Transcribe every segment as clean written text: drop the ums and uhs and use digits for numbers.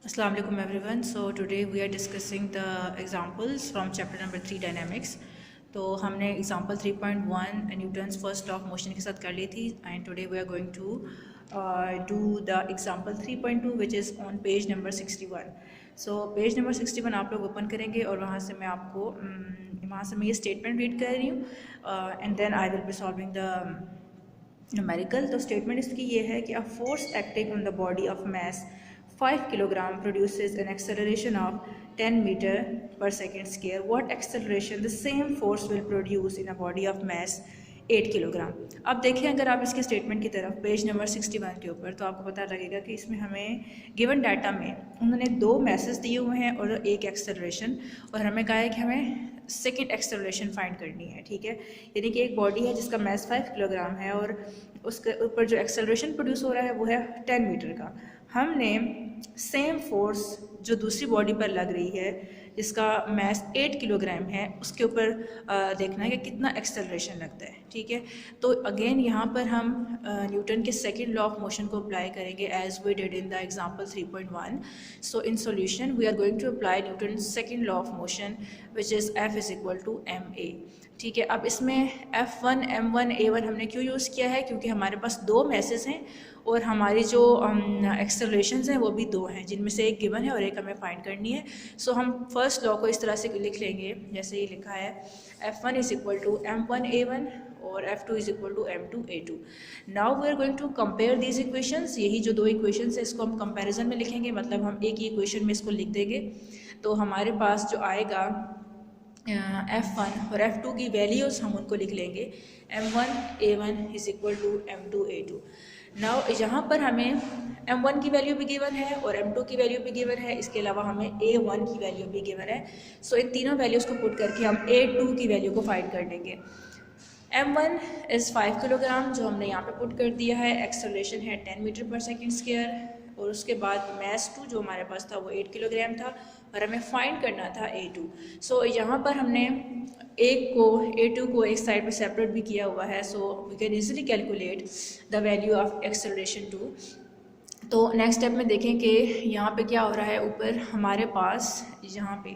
Assalamu alaikum everyone. So today we are discussing the examples from chapter number 3 dynamics. तो हमने example 3.1 Newton's first law of motion के साथ कर ली थी and today we are going to do the example 3.2 which is on page number 61. So page number 61 आप लोग open करेंगे और वहाँ से मैं आपको वहाँ से मैं ये स्टेटमेंट रीड कर रही हूँ and then I will be solving the numerical. तो स्टेटमेंट इसकी ये है कि a force acting on the body of mass 5 kilogram produces an acceleration of 10 meter per second square. What acceleration the same force will produce in a body of mass 8 kilogram. अब देखें अगर आप इसके statement की तरफ page number 61 के ऊपर तो आपको पता लगेगा कि इसमें हमें गिवन डाटा में उन्होंने दो मैसेज दिए हुए हैं और एक एक्सेलरेशन, और हमें कहा है कि हमें सेकेंड एक्सेलरेशन फाइंड करनी है. ठीक है, यानी कि एक बॉडी है जिसका मैस 5 किलोग्राम है और उसके ऊपर जो एक्सेलरेशन प्रोड्यूस हो रहा है वो है 10 मीटर का. हमने सेम फोर्स जो दूसरी बॉडी पर लग रही है जिसका मैस 8 किलोग्राम है उसके ऊपर देखना है कि कितना एक्सेलरेशन लगता है. ठीक है, तो अगेन यहाँ पर हम न्यूटन के सेकंड लॉ ऑफ मोशन को अप्लाई करेंगे as we did in the example 3.1. So in solution we are going to apply Newton second law of motion which is F is equal to ma. ठीक है, अब इसमें F1 M1 A1 हमने क्यों use किया है, क्योंकि हमारे पास दो मैसेज हैं और हमारी जो एक्सेलरेशंस हैं वो भी दो हैं जिनमें से एक गिवन है और एक हमें फाइंड करनी है. सो हम फर्स्ट लॉ को इस तरह से लिख लेंगे जैसे ये लिखा है F1 is equal to M1 A1 और F2 is equal to M2 A2. Now we are going to compare these equations. यही जो दो इक्वेशंस है इसको हम कंपैरिजन में लिखेंगे, मतलब हम एक ही इक्वेशन में इसको लिख देंगे. तो हमारे पास जो आएगा F1 और F2 की वैल्यूज़ हम उनको लिख लेंगे M1 A1 is equal to M2 A2. Now यहाँ पर हमें M1 की वैल्यू भी गिवन है और M2 की वैल्यू भी गिवन है, इसके अलावा हमें A1 की वैल्यू भी गिवन है. सो इन तीनों वैल्यूज़ को पुट करके हम A2 की वैल्यू को फाइंड कर लेंगे. M1 इज़ 5 किलोग्राम जो हमने यहाँ पे पुट कर दिया है. एक्सेलरेशन है 10 मीटर पर सेकेंड स्क्वायर और उसके बाद मैस 2 जो हमारे पास था वो 8 किलोग्राम था और हमें फाइंड करना था A2. सो यहाँ पर हमने A2 को एक साइड पे सेपरेट भी किया हुआ है. So we can easily calculate the value of acceleration 2. तो नेक्स्ट स्टेप में देखें कि यहाँ पे क्या हो रहा है. ऊपर हमारे पास यहाँ पे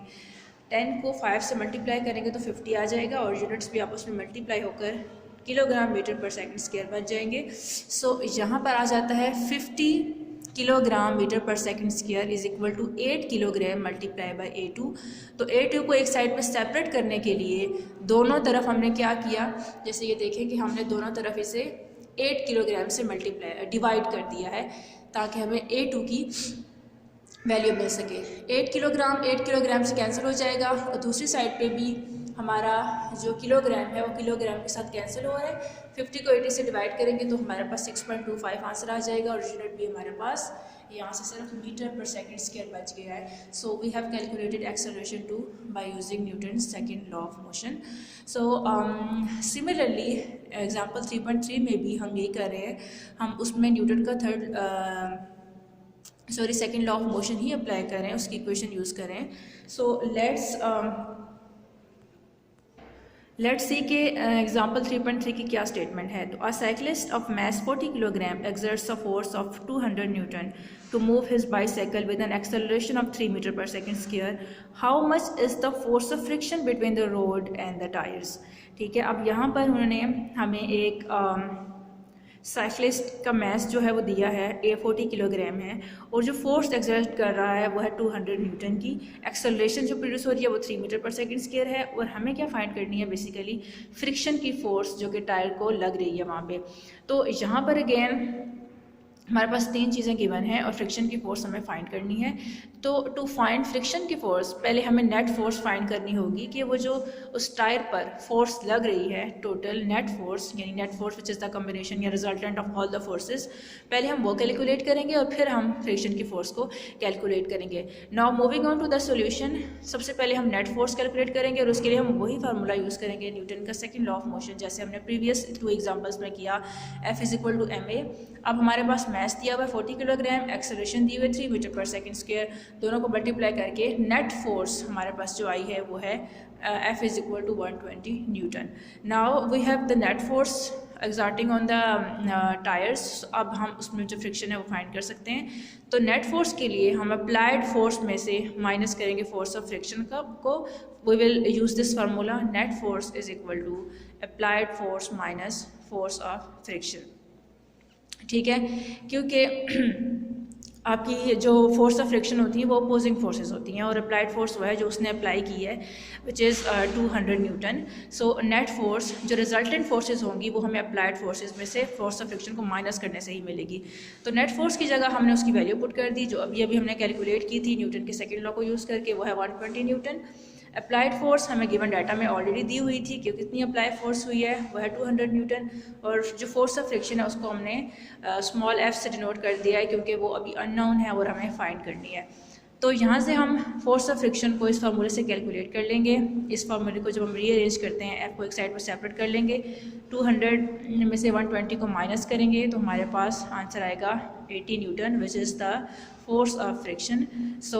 10 को 5 से मल्टीप्लाई करेंगे तो 50 आ जाएगा और यूनिट्स भी आपस में मल्टीप्लाई होकर kilogram metre per second square बन जाएंगे. सो यहाँ पर आ जाता है 50 kilogram metre per second square is equal to 8 kilogram multiply by A2. तो A2 को एक साइड पे सेपरेट करने के लिए दोनों तरफ हमने क्या किया, जैसे ये देखें कि हमने दोनों तरफ इसे 8 किलोग्राम से मल्टीप्लाई डिवाइड कर दिया है ताकि हमें A2 की वैल्यू मिल सके. 8 किलोग्राम से कैंसिल हो जाएगा और दूसरी साइड पे भी हमारा जो किलोग्राम है वो किलोग्राम के साथ कैंसिल हो रहा है. 50 को 80 से डिवाइड करेंगे तो हमारे पास 6.25 आंसर आ जाएगा और यूनिट भी हमारे पास यहाँ से सिर्फ मीटर पर सेकंड स्क्वायर बच गया है. So we have calculated acceleration 2 by using Newton's second law of motion. So similarly example 3.3 में भी हम यही कर रहे हैं. हम उसमें न्यूटन का second law of motion he apply करें, उसकी इक्वेशन यूज़ करें. सो लेट्स सी के एग्जाम्पल 3.3 की क्या स्टेटमेंट है. तो a cyclist of mass 40 kilogram exerts a force of 200 newton to move his bicycle with an acceleration of 3 metre per second square. How much is the force of friction between the road and the tyres. ठीक है, अब यहाँ पर उन्होंने हमें एक cyclist का mess जो है वो दिया है 40 किलोग्राम है और जो फोर्स एक्सर्ट कर रहा है वो है 200 न्यूटन की. एक्सेलरेशन जो प्रोड्यूस हो रही है वो 3 मीटर पर सेकंड स्क्वायर है और हमें क्या फाइंड करनी है, बेसिकली फ्रिक्शन की फोर्स जो कि टायर को लग रही है वहाँ पे. तो यहाँ पर अगेन हमारे पास तीन चीज़ें गिवन हैं और फ्रिक्शन की फोर्स हमें फाइंड करनी है. तो टू फाइंड फ्रिक्शन की फोर्स पहले हमें नेट फोर्स फाइंड करनी होगी कि वो जो उस टायर पर फोर्स लग रही है टोटल नेट फोर्स, यानी net force which is the combination या resultant of all the forces. पहले हम वो कैलकुलेट करेंगे और फिर हम फ्रिक्शन की फोर्स को कैलकुलेट करेंगे. Now moving on to the solution, सबसे पहले हम नेट फोर्स कैलकुलेट करेंगे और उसके लिए हम वही फार्मूला यूज़ करेंगे न्यूटन का सेकेंड लॉ ऑफ मोशन जैसे हमने प्रीवियस 2 एग्जाम्पल्स में किया. F is equal to ma. अब हमारे पास मैस दिया हुआ है 40 किलोग्राम, एक्सेलरेशन दी हुई है 3 मीटर पर सेकंड स्क्वायर. दोनों को मल्टीप्लाई करके नेट फोर्स हमारे पास जो आई है वो है F is equal to 120 newton. Now we have the net force exerting on the tyres. अब हम उसमें जो फ्रिक्शन है वो फाइंड कर सकते हैं। तो नेट फोर्स के लिए हम अप्लाइड फोर्स में से माइनस करेंगे फोर्स ऑफ फ्रिक्शन को। We will use this formula, net force is equal to applied force minus force of friction. ठीक है, क्योंकि आपकी जो फोर्स ऑफ फ्रिक्शन होती है वो अपोजिंग फोर्सेस होती हैं और अप्लाइड फोर्स वो है जो उसने अप्लाई की है, which is 200 Newton. So net force जो रिजल्टेंट फोर्सेस होंगी वो हमें अप्लाइड फोर्सेस में से फोर्स ऑफ फ्रिक्शन को माइनस करने से ही मिलेगी। तो नेट फोर्स की जगह हमने उसकी वैल्यू पुट कर दी जो अभी हमने कैलकुलेट की थी न्यूटन के सेकेंड लॉ को यूज़ करके, वो है 120 न्यूटन। अप्लाइड फोर्स हमें गिवन डाटा में ऑलरेडी दी हुई थी कि कितनी अप्लाई फोर्स हुई है, वो है 200 न्यूटन। और जो फोर्स ऑफ फ्रिक्शन है उसको हमने स्मॉल f से डिनोट कर दिया है क्योंकि वो अभी अननोन है और हमें फाइंड करनी है। तो यहाँ से हम फोर्स ऑफ फ्रिक्शन को इस फार्मूले से कैलकुलेट कर लेंगे। इस फार्मूले को जब हम रीअरेंज करते हैं f को एक साइड पर सेपरेट कर लेंगे, 200 में से 120 को माइनस करेंगे तो हमारे पास आंसर आएगा 80 Newton, which is the force of friction. So